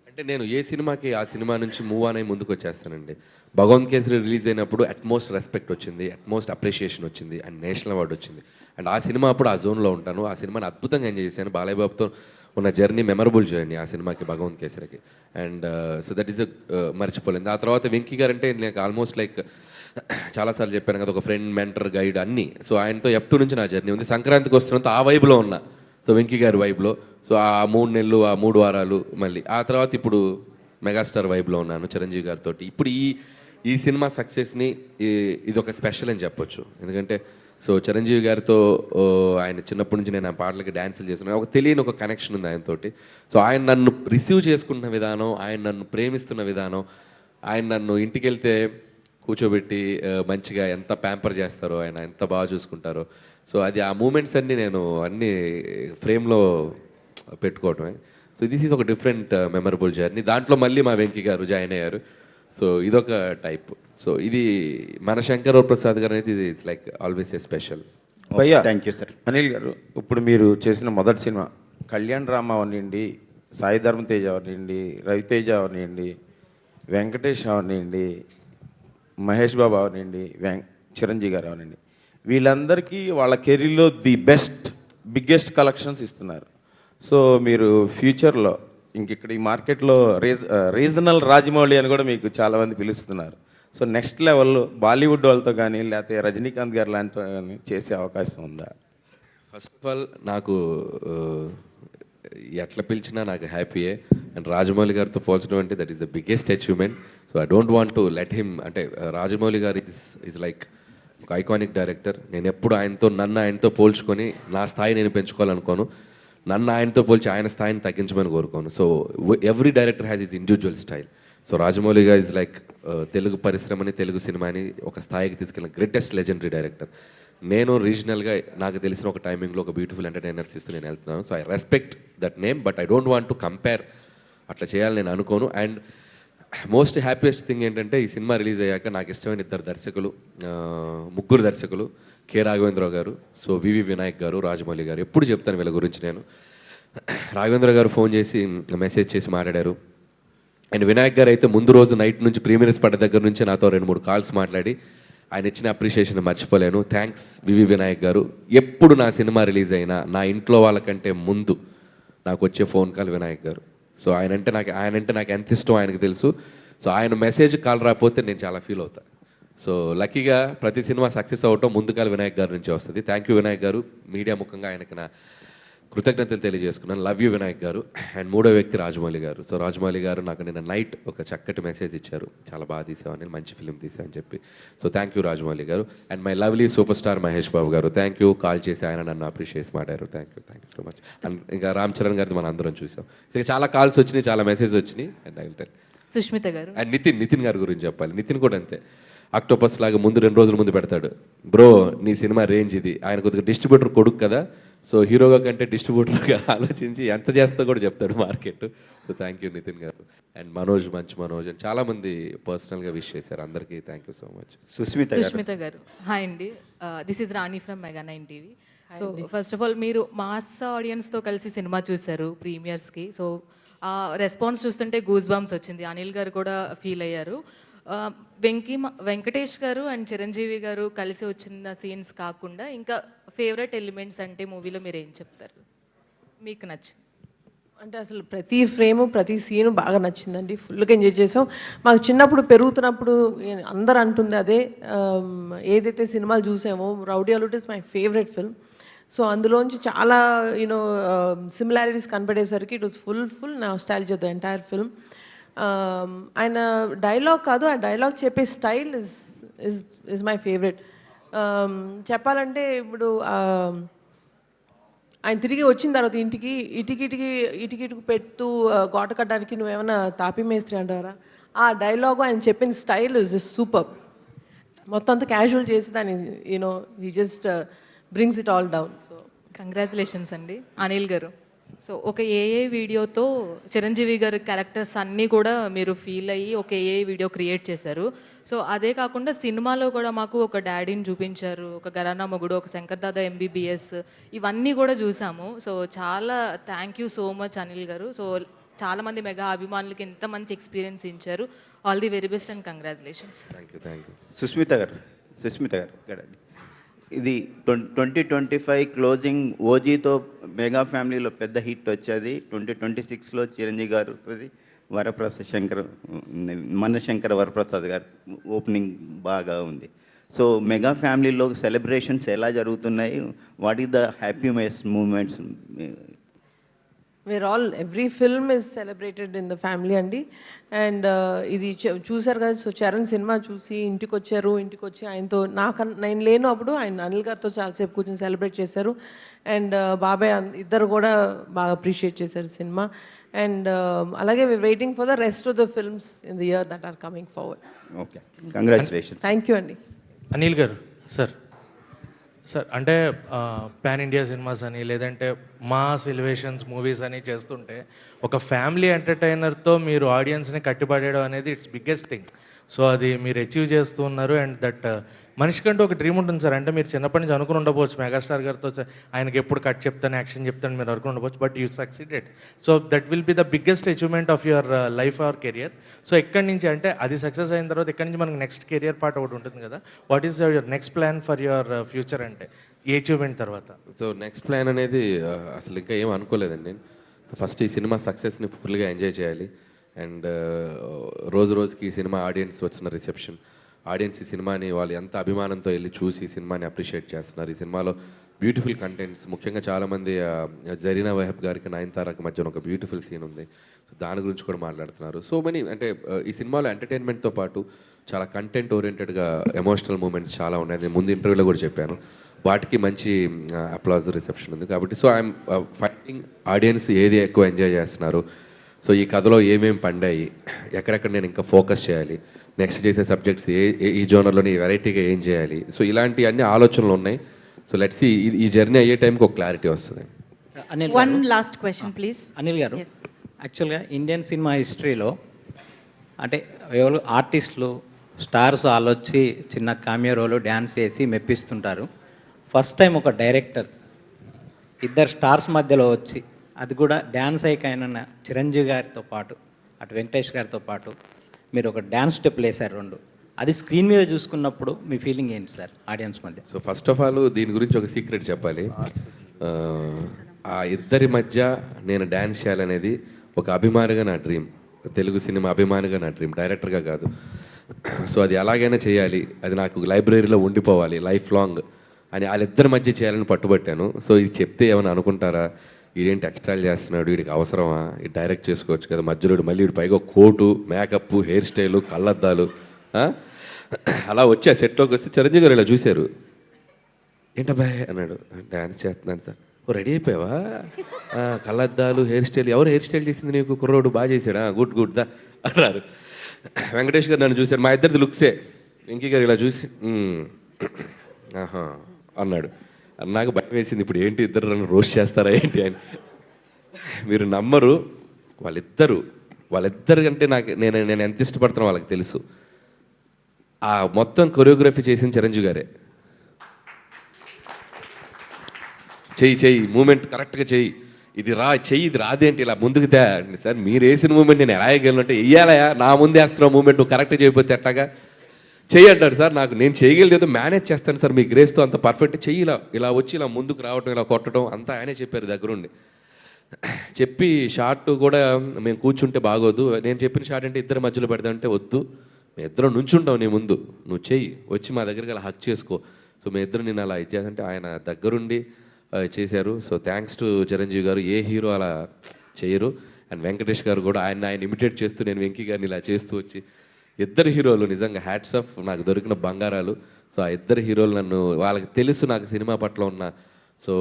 అంటే నేను ఏ సినిమాకి ఆ సినిమా నుంచి మూవ్ ఆన్ అయ్యి ముందుకు వచ్చేస్తానండి. భగవంత్ కేసరి రిలీజ్ అయినప్పుడు అట్మోస్ట్ రెస్పెక్ట్ వచ్చింది, అట్మోస్ట్ అప్రిషియేషన్ వచ్చింది అండ్ నేషనల్ అవార్డు వచ్చింది. అండ్ ఆ సినిమా అప్పుడు ఆ జోన్లో ఉంటాను. ఆ సినిమాని అద్భుతంగా ఎంజాయ్ చేశాను. బాలయ్య బాబుతో ఉన్న జర్నీ మెమరబుల్ జర్నీ ఆ సినిమాకి, భగవంత్ కేసరికి. అండ్ సో దట్ ఈస్ మర్చిపోలేదు. ఆ తర్వాత వెంకీ గారు అంటే నాకు ఆల్మోస్ట్ లైక్ చాలాసార్లు చెప్పాను కదా, ఒక ఫ్రెండ్, మెంటర్, గైడ్ అన్నీ. సో ఆయనతో F2 నుంచి నా జర్నీ ఉంది. సంక్రాంతికి వస్తున్నంత ఆ వైబ్లో ఉన్నా, సో వెంకీ గారి వైబ్లో. సో ఆ 3 నెలలు, ఆ 3 వారాలు, మళ్ళీ ఆ తర్వాత ఇప్పుడు మెగాస్టార్ వైబ్లో ఉన్నాను చిరంజీవి గారితో. ఇప్పుడు ఈ సినిమా సక్సెస్ని ఇది ఒక స్పెషల్ అని చెప్పొచ్చు. ఎందుకంటే సో చిరంజీవి గారితో ఆయన చిన్నప్పటి నుంచి నేను ఆ పాటలకి డ్యాన్సులు చేస్తున్నాను, ఒక తెలియని ఒక కనెక్షన్ ఉంది ఆయనతోటి. సో ఆయన నన్ను రిసీవ్ చేసుకుంటున్న విధానం, ఆయన నన్ను ప్రేమిస్తున్న విధానం, ఆయన నన్ను ఇంటికి వెళ్తే కూర్చోబెట్టి మంచిగా ఎంత ప్యాంపర్ చేస్తారో, ఆయన ఎంత బాగా చూసుకుంటారో. సో అది ఆ మూమెంట్స్ అన్నీ ఫ్రేమ్లో పెట్టుకోవటమే. సో దిస్ ఈజ్ ఒక డిఫరెంట్ మెమరబుల్ జర్నీ. దాంట్లో మళ్ళీ మా వెంకీ గారు జాయిన్ అయ్యారు. సో ఇదొక టైప్. సో ఇది మన శంకర్ ప్రసాద్ గారు అనేది it's like always a special. భయ్యా, థ్యాంక్ యూ సార్. అనిల్ గారు, ఇప్పుడు మీరు చేసిన మొదటి సినిమా కళ్యాణ్ రామ్ అవనివ్వండి, సాయి ధర్మ తేజ్ అవనివ్వండి, రవితేజ అవనివ్వండి, వెంకటేష్ అవనివ్వండి, మహేష్ బాబు అవనివ్వండి, చిరంజీవి గారు అవనండి, వీళ్ళందరికీ వాళ్ళ కెరీర్లో ది బిగ్గెస్ట్ కలెక్షన్స్ ఇస్తున్నారు. సో మీరు ఫ్యూచర్లో ఇక్కడ ఈ మార్కెట్లో రీజనల్ రాజమౌళి అని కూడా మీకు చాలామంది పిలుస్తున్నారు. సో నెక్స్ట్ లెవెల్లో బాలీవుడ్ వాళ్ళతో కానీ లేకపోతే రజనీకాంత్ గారు లాంటితో కానీ చేసే అవకాశం ఉందా? ఫస్ట్ ఆఫ్ ఆల్ నాకు ఎట్లా పిలిచినా నాకు హ్యాపీయే. అండ్ రాజమౌళి గారితో పోల్చడం అంటే that is the biggest achievement. So I don't want to let him, అంటే రాజమౌళి గారు ఈజ్ లైక్ ఒక ఐకానిక్ డైరెక్టర్. నేను ఎప్పుడు నన్ను ఆయనతో పోల్చుకొని నా స్థాయి నేను పెంచుకోవాలనుకోను, నన్ను ఆయనతో పోల్చి ఆయన స్థాయిని తగ్గించమని కోరుకోను. So every director has his individual style. So Rajamouli గారు ఈజ్ లైక్ తెలుగు పరిశ్రమని, తెలుగు సినిమాని ఒక స్థాయికి తీసుకెళ్ళిన గ్రేటెస్ట్ లెజెండరీ డైరెక్టర్. నేను రీజనల్గా నాకు తెలిసిన ఒక టైమింగ్లో ఒక బ్యూటిఫుల్ ఎంటర్టైనర్స్ ఇస్తూ నేను వెళ్తున్నాను. So I respect that name, but I don't want to compare. అట్లా చేయాలని నేను అనుకోను. అండ్ మోస్ట్ హ్యాపీయెస్ట్ థింగ్ ఏంటంటే ఈ సినిమా రిలీజ్ అయ్యాక నాకు ఇష్టమైన 3 దర్శకులు, కె రాఘవేంద్రరావు గారు, సో వివి వినాయక్ గారు, రాజమౌళి గారు. ఎప్పుడు చెప్తాను వీళ్ళ గురించి నేను. రాఘవేంద్ర గారు ఫోన్ చేసి మెసేజ్ చేసి మాట్లాడారు. అండ్ వినాయక్ గారు అయితే ముందు రోజు నైట్ నుంచి ప్రీమియర్స్ పడ్డ దగ్గర నుంచి నాతో 2-3 కాల్స్ మాట్లాడి ఆయన ఇచ్చిన అప్రిషియేషన్ మర్చిపోలేను. థ్యాంక్స్ వివి వినాయక్ గారు. ఎప్పుడు నా సినిమా రిలీజ్ అయినా నా ఇంట్లో వాళ్ళకంటే ముందు నాకు వచ్చే ఫోన్ కాల్ వినాయక్ గారు. సో ఆయనంటే నాకు ఎంత ఇష్టం ఆయనకు తెలుసు. సో ఆయన మెసేజ్ కాల్ రాకపోతే నేను చాలా ఫీల్ అవుతాను. సో లక్కీగా ప్రతి సినిమా సక్సెస్ అవటం ముందుకాల వినాయక్ గారి నుంచి వస్తుంది. థ్యాంక్ యూ వినాయక్ గారు. మీడియా ముఖంగా ఆయనకి నా కృతజ్ఞతలు తెలియజేసుకున్నాను. లవ్ యూ వినాయక్ గారు. అండ్ 3వ వ్యక్తి రాజమౌళి గారు. సో రాజమౌళి గారు నాకు నిన్న నైట్ ఒక చక్కటి మెసేజ్ ఇచ్చారు, చాలా బాగా తీసామని, మంచి ఫిలిం తీసామని చెప్పి. సో థ్యాంక్ యూ రాజమౌళి గారు. And my lovely super star Mahesh Babu గారు, థ్యాంక్ యూ. కాల్ చేసి ఆయన నన్ను అప్రిషియేట్ మాడారు. Thank you so much. And ఇంకా రామ్ చరణ్ గారిది మనం అందరం చూసాం. ఇంకా చాలా కాల్స్ వచ్చినాయి, చాలా మెసేజ్ వచ్చినాయి. And I will tell Sushmita గారు. అండ్ నితిన్ గారి గురించి చెప్పాలి. నితిన్ కూడా అంతే, ఆక్టోపస్ లాగా 2 రోజుల ముందు పెడతాడు, బ్రో నీ సినిమా రేంజ్ ఇది. ఆయన కొద్దిగా డిస్ట్రిబ్యూటర్ కొడుకు కదా, సో హీరోగా కంటే డిస్ట్రిబ్యూటర్గా ఆలోచించి ఎంత చేస్తా కూడా చెప్తాడు market. So thank you Nitin గారు అండ్ మనోజ్, మంచి మనోజ్ అండ్ చాలామంది పర్సనల్గా విష్ చేశారు. అందరికీ thank you so much. Sushmita గారు హాయ్ అండి, this is Rani from mega 9 TV. So first of all మీరు మాస్ ఆడియన్స్తో కలిసి సినిమా చూశారు ప్రీమియర్స్కి. సో ఆ రెస్పాన్స్ చూస్తుంటే గూస్ బంప్స్ వచ్చింది. అనిల్ గారు కూడా ఫీల్ అయ్యారు. వెంకటేష్ గారు అండ్ చిరంజీవి గారు కలిసి వచ్చిన సీన్స్ కాకుండా ఇంకా ఫేవరెట్ ఎలిమెంట్స్ అంటే మూవీలో మీరు ఏం చెప్తారు, మీకు నచ్చింది? అంటే అసలు ప్రతి ఫ్రేము ప్రతి సీను బాగా నచ్చిందండి, ఫుల్గా ఎంజాయ్ చేసాం. మాకు చిన్నప్పుడు పెరుగుతున్నప్పుడు అందరు అంటుంది అదే, ఏదైతే సినిమాలు చూసామో Rowdy Alludu is my favourite film. So అందులోంచి చాలా యూనో సిమిలారిటీస్ కనపడేసరికి it was full nostalgia the entire film. ఆయన డైలాగ్ కాదు, ఆ డైలాగ్ చెప్పే స్టైల్ ఇస్ మై ఫేవరెట్. చెప్పాలంటే ఇప్పుడు ఆయన తిరిగి వచ్చిన తర్వాత ఇంటికి ఇటుకు పెట్టు గోట కట్టడానికి నువ్వేమైనా తాపి మేస్త్రి అంటారా, ఆ డైలాగు ఆయన చెప్పిన స్టైల్ ఇస్ జస్ట్ సూపర్. మొత్తం అంతా క్యాజువల్ చేసి దాన్ని you know he just brings it all down. So congratulations అండి అనిల్ గారు. సో ఒక ఏఏ వీడియోతో చిరంజీవి గారి క్యారెక్టర్స్ అన్నీ కూడా మీరు ఫీల్ అయ్యి ఒక ఏఏ వీడియో క్రియేట్ చేశారు. సో అదే కాకుండా సినిమాలో కూడా మాకు ఒక డాడీని చూపించారు, ఒక గరానా మొగుడు, ఒక శంకర్ దాదా ఎంబీబీఎస్, ఇవన్నీ కూడా చూసాము. సో చాలా thank you so much Anil గారు. సో చాలామంది మెగా అభిమానులకి ఎంత మంచి ఎక్స్పీరియన్స్ ఇచ్చారు. All the very best and congratulations. Thank you. Sushmita గారు ఇక్కడండి. ఇది 2025 క్లోజింగ్ ఓజీతో మెగా ఫ్యామిలీలో పెద్ద హిట్ వచ్చేది. 2026లో చిరంజీవి గారు మనశంకర వరప్రసాద్ గారు ఓపెనింగ్ బాగా ఉంది. సో మెగా ఫ్యామిలీలో సెలబ్రేషన్స్ ఎలా జరుగుతున్నాయి, what is the happiness moments? Every film is celebrated in the family అండి. అండ్ ఇది చూసారు కదా, సో చరణ్ సినిమా చూసి ఇంటికి వచ్చి ఆయనతో నేను లేను అప్పుడు ఆయన అనిల్ గారితో చాలాసేపు కూర్చొని సెలబ్రేట్ చేశారు. అండ్ బాబాయ్ ఇద్దరు కూడా బాగా అప్రిషియేట్ చేశారు సినిమా. అండ్ అలాగే waiting for the rest of the films in the year that are coming forward. Okay, congratulations. Thank you అండి. అనిల్ గారు సార్ అంటే పాన్ ఇండియా సినిమాస్ అని లేదంటే మాస్ ఎలివేషన్స్ మూవీస్ అని చేస్తుంటే ఒక ఫ్యామిలీ ఎంటర్టైనర్తో మీరు ఆడియన్స్ని కట్టిపడేయడం అనేది ఇట్స్ బిగ్గెస్ట్ థింగ్. సో అది మీరు అచీవ్ చేస్తూ ఉన్నారు. అండ్ దట్ మనిషికంటూ ఒక డ్రీమ్ ఉంటుంది సార్. అంటే మీరు చిన్నప్పటి నుంచి అనుకుని ఉండకపోవచ్చు మెగాస్టార్ గారితో ఆయనకి ఎప్పుడు కట్ చెప్తాను, యాక్షన్ చెప్తాను మీరు అనుకుని ఉండవచ్చు, but you succeeded. So that will be the biggest achievement of your life or career. So ఎక్కడి నుంచి అంటే అది సక్సెస్ అయిన తర్వాత ఎక్కడి నుంచి మనకి నెక్స్ట్ కెరియర్ పార్ట్ ఒకటి ఉంటుంది కదా, what is your next plan for your future అంటే ఈ అచీవ్మెంట్ తర్వాత? సో నెక్స్ట్ ప్లాన్ అనేది అసలు ఇంకా ఏం అనుకోలేదండి. సో ఫస్ట్ ఈ సినిమా సక్సెస్ని ఫుల్గా ఎంజాయ్ చేయాలి. అండ్ రోజుకి ఈ సినిమా ఆడియన్స్ వచ్చిన రిసెప్షన్, ఆడియన్స్ ఈ సినిమాని వాళ్ళు ఎంత అభిమానంతో వెళ్ళి చూసి ఈ సినిమాని అప్రిషియేట్ చేస్తున్నారు. ఈ సినిమాలో బ్యూటిఫుల్ కంటెంట్స్, ముఖ్యంగా చాలామంది జరీనా వహబ్ గారికి నయనతారాకి మధ్యన ఒక బ్యూటిఫుల్ సీన్ ఉంది. సో దాని గురించి కూడా మాట్లాడుతున్నారు. సో మెనీ అంటే ఈ సినిమాలో ఎంటర్టైన్మెంట్తో పాటు చాలా కంటెంట్ ఓరియంటెడ్గా ఎమోషనల్ మూమెంట్స్ చాలా ఉన్నాయి. నేను ముందు ఇంటర్వ్యూలో కూడా చెప్పాను, వాటికి మంచి అప్లాజ్ రిసెప్షన్ ఉంది. కాబట్టి సో ఐఎమ్ ఫైటింగ్ ఆడియన్స్ ఏది ఎక్కువ ఎంజాయ్ చేస్తున్నారు, సో ఈ కథలో ఏమేమి పండాయి, ఎక్కడెక్కడ నేను ఇంకా ఫోకస్ చేయాలి, నెక్స్ట్ చేసే సబ్జెక్ట్స్ ఈ జోనర్లోని వెరైటీగా ఏం చేయాలి, సో ఇలాంటి అన్ని ఆలోచనలు ఉన్నాయి. సో లెట్స్ ఈ జర్నీ అయ్యే టైంకి ఒక క్లారిటీ వస్తుంది. One last question please. Anil గారు, యాక్చువల్గా ఇండియన్ సినిమా హిస్టరీలో అంటే ఎవరు ఆర్టిస్టులు స్టార్స్ వాళ్ళు వచ్చి చిన్న కామియో రోలు డ్యాన్స్ చేసి మెప్పిస్తుంటారు. ఫస్ట్ టైం ఒక డైరెక్టర్ ఇద్దరు స్టార్స్ మధ్యలో వచ్చి, అది కూడా డ్యాన్స్ అయిన చిరంజీవి గారితో పాటు అటు వెంకటేష్ గారితో పాటు మీరు ఒక డ్యాన్స్ స్టెప్లు వేశారు రెండు, అది స్క్రీన్ మీద చూసుకున్నప్పుడు మీ ఫీలింగ్ ఏంటి సార్ ఆడియన్స్ మధ్య? సో ఫస్ట్ ఆఫ్ ఆల్ దీని గురించి ఒక సీక్రెట్ చెప్పాలి. ఆ ఇద్దరి మధ్య నేను డ్యాన్స్ చేయాలనేది ఒక అభిమానిగా నా డ్రీమ్, తెలుగు సినిమా అభిమానిగా నా డ్రీమ్, డైరెక్టర్గా కాదు. సో అది ఎలాగైనా చేయాలి, అది నాకు లైబ్రరీలో ఉండిపోవాలి లైఫ్ లాంగ్ అని వాళ్ళిద్దరి మధ్య చేయాలని పట్టుబట్టాను. సో ఇది చెప్తే ఏమైనా అనుకుంటారా, వీడేంటి ఎక్స్ట్రాల్ చేస్తున్నాడు, వీడికి అవసరమా, ఇది డైరెక్ట్ చేసుకోవచ్చు కదా, మధ్యలో మళ్ళీ వీడి పైగా కోటు, మేకప్, హెయిర్ స్టైలు, కళ్ళద్దాలు అలా వచ్చి ఆ సెట్లోకి వస్తే చిరంజీవి గారు ఇలా చూశారు, ఏంటబ్బాయ్ అన్నాడు. డ్యాన్స్ చేస్తున్నాను సార్. ఓ రెడీ అయిపోయావా, కళ్ళద్దాలు, హెయిర్ స్టైల్, ఎవరు హెయిర్ స్టైల్ చేసింది నీకు, కుర్రోడు బాగా చేశాడా, గుడ్ దా అన్నారు. వెంకటేష్ గారు నన్ను చూశారు, మా ఇద్దరిది లుక్సే. వెంకీ గారు ఇలా చూసి ఆహా అన్నాడు. నాకు భయం వేసింది, ఇప్పుడు ఏంటి ఇద్దరు నన్ను రోస్ట్ చేస్తారా ఏంటి అని. మీరు నమ్మరు, వాళ్ళిద్దరు అంటే నేను ఎంత ఇష్టపడుతున్నా వాళ్ళకి తెలుసు. ఆ మొత్తం కొరియోగ్రఫీ చేసిన చిరంజీవి గారే. చెయ్యి మూమెంట్ కరెక్ట్గా చెయ్యి, ఇది రాదేంటి ఇలా ముందుకు తే అంటే, సార్ మీరు వేసిన మూమెంట్ నేను ఎలా వేయగలను అంటే, వెయ్యాలయా నా ముందు వేస్తున్నావు మూమెంట్, నువ్వు కరెక్ట్గా చేయకపోతే ఎట్టాగా చెయ్యి అంటాడు. సార్ నేను చేయగలిగేదో మేనేజ్ చేస్తాను సార్, మీ గ్రేస్తో అంత పర్ఫెక్ట్ చెయ్యి, ఇలా వచ్చి ఇలా ముందుకు రావటం, ఇలా కొట్టడం అంతా ఆయనే చెప్పారు దగ్గరుండి. చెప్పి షార్ట్ కూడా మేము కూర్చుంటే బాగోదు, నేను చెప్పిన షార్ట్ అంటే ఇద్దరు మధ్యలో పెడదామంటే వద్దు, మేము ఇద్దరం నుంచుంటాం నీ ముందు, నువ్వు చెయ్యి వచ్చి మా దగ్గరికి అలా హక్ చేసుకో. సో మేము ఇద్దరు నేను అలా ఇచ్చేదంటే ఆయన దగ్గరుండి చేశారు. సో థ్యాంక్స్ టు చిరంజీవి గారు. ఏ హీరో అలా చేయరు. అండ్ వెంకటేష్ గారు కూడా ఆయన ఇమిటేట్ చేస్తూ నేను వెంకీ గారిని ఇలా చేస్తూ వచ్చి, ఇద్దరు హీరోలు నిజంగా హ్యాట్స్ ఆఫ్, నాకు దొరికిన బంగారాలు. సో ఆ ఇద్దరు హీరోలు నన్ను, వాళ్ళకి తెలుసు నాకు సినిమా పట్ల ఉన్న సో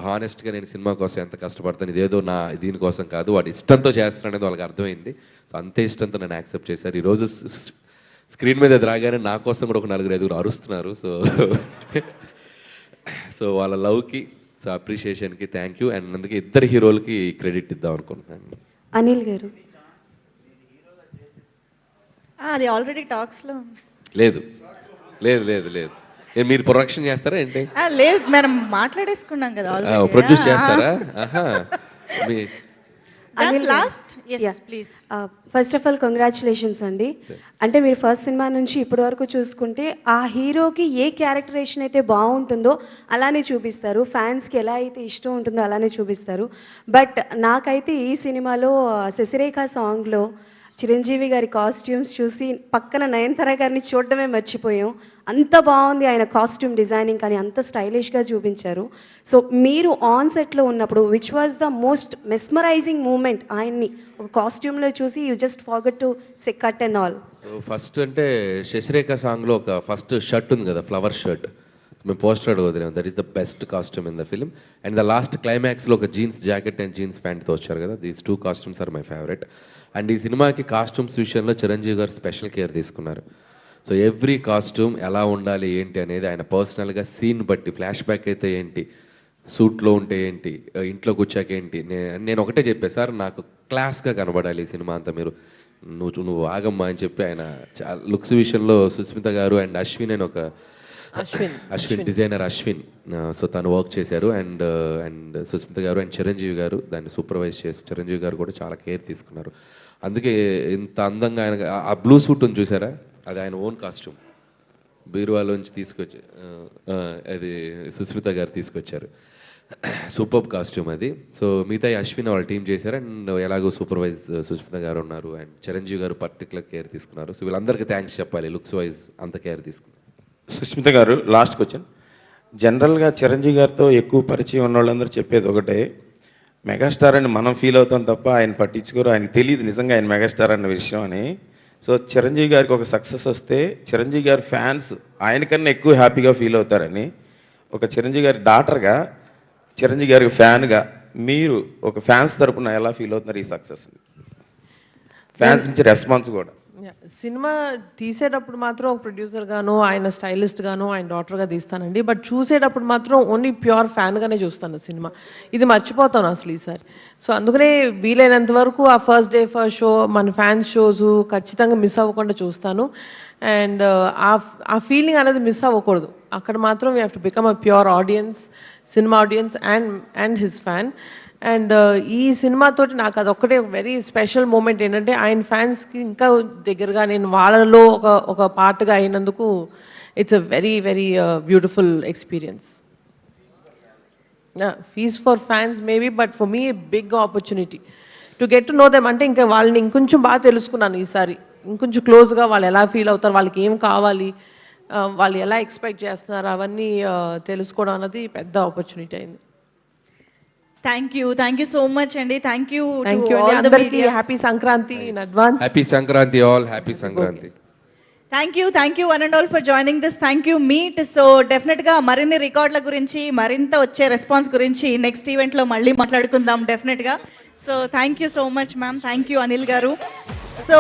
హానెస్ట్గా నేను సినిమా కోసం ఎంత కష్టపడతాను, ఇదేదో దీనికోసం కాదు, వాడు ఇష్టంతో చేస్తాను అనేది వాళ్ళకి అర్థమైంది. సో అంతే ఇష్టంతో నన్ను యాక్సెప్ట్ చేశారు. ఈరోజు స్క్రీన్ మీద అది రాగానే నా కోసం కూడా ఒక 4-5 అరుస్తున్నారు. సో వాళ్ళ లవ్కి, సో అప్రిషియేషన్కి థ్యాంక్ యూ. అండ్ అందుకే ఇద్దరు హీరోలకి క్రెడిట్ ఇద్దాం అనుకుంటున్నాను. అనిల్ గారు అది ఆల్రెడీ టాక్స్లో లేదు మీరు ప్రొడక్షన్ చేస్తారా ఏంటి? లేదు, మనం మాట్లాడేసుకున్నాం కదా, ప్రొడ్యూస్ చేస్తారా? ఫస్ట్ ఆఫ్ ఆల్ కంగ్రాచులేషన్స్ అండి. అంటే మీరు ఫస్ట్ సినిమా నుంచి ఇప్పటి వరకు చూసుకుంటే ఆ హీరోకి ఏ క్యారెక్టరేషన్ అయితే బాగుంటుందో అలానే చూపిస్తారు, ఫ్యాన్స్కి ఎలా అయితే ఇష్టం ఉంటుందో అలానే చూపిస్తారు. బట్ నాకైతే ఈ సినిమాలో శశిరేఖ సాంగ్లో చిరంజీవి గారి కాస్ట్యూమ్స్ చూసి పక్కన నయనతార గారిని చూడడమే మర్చిపోయాం. అంత బాగుంది ఆయన కాస్ట్యూమ్ డిజైనింగ్, కానీ అంత స్టైలిష్గా చూపించారు. సో మీరు ఆన్ సెట్లో ఉన్నప్పుడు which was the most mesmerising moment ఆయన్ని ఒక కాస్ట్యూమ్లో చూసి you just forget to say cut and all? So first అంటే శశిరేఖ సాంగ్లో ఒక ఫస్ట్ షర్ట్ ఉంది కదా, ఫ్లవర్ షర్ట్, మేము పోస్టర్ వదిలేము, that is the best costume in the film. And the last క్లైమాక్స్లో ఒక జీన్స్ జాకెట్ అండ్ జీన్స్ ప్యాంట్తో వచ్చారు కదా, these 2 costumes are my favourite. And ఈ సినిమాకి కాస్ట్యూమ్స్ విషయంలో చిరంజీవి గారు స్పెషల్ కేర్ తీసుకున్నారు. సో ఎవ్రీ కాస్ట్యూమ్ ఎలా ఉండాలి ఏంటి అనేది ఆయన పర్సనల్గా సీన్ బట్టి, ఫ్లాష్ బ్యాక్ అయితే ఏంటి, సూట్లో ఉంటే ఏంటి, ఇంట్లో కూర్చాక ఏంటి, నేను ఒకటే చెప్పాను, సార్ నాకు క్లాస్గా కనబడాలి ఈ సినిమా అంతా, మీరు నువ్వు ఆగమ్మా అని చెప్పి ఆయన లుక్స్ విషయంలో సుస్మిత గారు అండ్ అశ్విన్ అని ఒక అశ్విన్ డిజైనర్ అశ్విన్, సో తను వర్క్ చేశారు. అండ్ సుస్మిత గారు అండ్ చిరంజీవి గారు దాన్ని సూపర్వైజ్ చేసి, చిరంజీవి గారు కూడా చాలా కేర్ తీసుకున్నారు. అందుకే ఇంత అందంగా ఆయన ఆ బ్లూ సూట్ ఉంది చూసారా, అది ఆయన ఓన్ కాస్ట్యూమ్, బీరువాలోంచి తీసుకొచ్చి అది సుస్మిత గారు తీసుకొచ్చారు. సూపర్ కాస్ట్యూమ్ అది. సో మిగతా అశ్విన్ వాళ్ళ టీం చేశారు. అండ్ ఎలాగో సూపర్వైజ్ సుస్మిత గారు ఉన్నారు అండ్ చిరంజీవి గారు పర్టికులర్ కేర్ తీసుకున్నారు. సో వీళ్ళందరికీ థ్యాంక్స్ చెప్పాలి, లుక్స్ వైజ్ అంత కేర్ తీసుకున్నారు. సుస్మిత గారు, లాస్ట్ క్వశ్చన్. జనరల్గా చిరంజీవి గారితో ఎక్కువ పరిచయం ఉన్న వాళ్ళందరూ చెప్పేది ఒకటే, మెగాస్టార్ అని మనం ఫీల్ అవుతాం తప్ప ఆయన పట్టించుకోరు, ఆయనకి తెలియదు నిజంగా ఆయన మెగాస్టార్ అన్న విషయం అని. సో చిరంజీవి గారికి ఒక సక్సెస్ వస్తే చిరంజీవి గారి ఫ్యాన్స్ ఆయనకన్నా ఎక్కువ హ్యాపీగా ఫీల్ అవుతారని, ఒక చిరంజీవి గారి డాటర్గా, చిరంజీవి గారికి ఫ్యాన్గా మీరు ఒక ఫ్యాన్స్ తరపున ఎలా ఫీల్ అవుతున్నారు ఈ సక్సెస్, ఫ్యాన్స్ నుంచి రెస్పాన్స్ కూడా? సినిమా తీసేటప్పుడు మాత్రం ఒక ప్రొడ్యూసర్ గాను, ఆయన స్టైలిస్ట్ గాను, ఆయన డాక్టర్గా తీస్తానండి. బట్ చూసేటప్పుడు మాత్రం ఓన్లీ ప్యూర్ ఫ్యాన్గానే చూస్తాను సినిమా. ఇది మర్చిపోతాను అసలు ఈసారి. సో అందుకనే వీలైనంత వరకు ఆ ఫస్ట్ డే ఫస్ట్ షో, మన ఫ్యాన్స్ షోస్ ఖచ్చితంగా మిస్ అవ్వకుండా చూస్తాను. అండ్ ఆ ఫీలింగ్ అనేది మిస్ అవ్వకూడదు. అక్కడ మాత్రం we have to become a pure audience, cinema audience and his fan. And ఈ సినిమాతోటి నాకు అదొక్కటే ఒక వెరీ స్పెషల్ మూమెంట్ ఏంటంటే, ఆయన ఫ్యాన్స్కి ఇంకా దగ్గరగా నేను వాళ్ళలో ఒక పార్ట్గా అయినందుకు it's a very very beautiful experience. Fees for fans maybe, but for me big opportunity to get to know them. అంటే ఇంకా వాళ్ళని ఇంకొంచెం బాగా తెలుసుకున్నాను ఈసారి, ఇంకొంచెం క్లోజ్గా వాళ్ళు ఎలా ఫీల్ అవుతారు, వాళ్ళకి ఏం కావాలి, వాళ్ళు ఎలా ఎక్స్పెక్ట్ చేస్తున్నారు, అవన్నీ తెలుసుకోవడం అన్నది పెద్ద ఆపర్చునిటీ అయింది. థ్యాంక్ యూ సో మచ్ అండి. థ్యాంక్ యూ అందరికీ happy Sankranti in advance. Happy Sankranti all, happy Sankranti. Thank you one and all for joining this. Thank you meet. So డెఫినెట్గా మరిన్ని రికార్డుల గురించి, మరింత వచ్చే రెస్పాన్స్ గురించి నెక్స్ట్ ఈవెంట్లో మళ్ళీ మాట్లాడుకుందాం డెఫినెట్గా. So thank you so much ma'am. Thank you Anil గారు. సో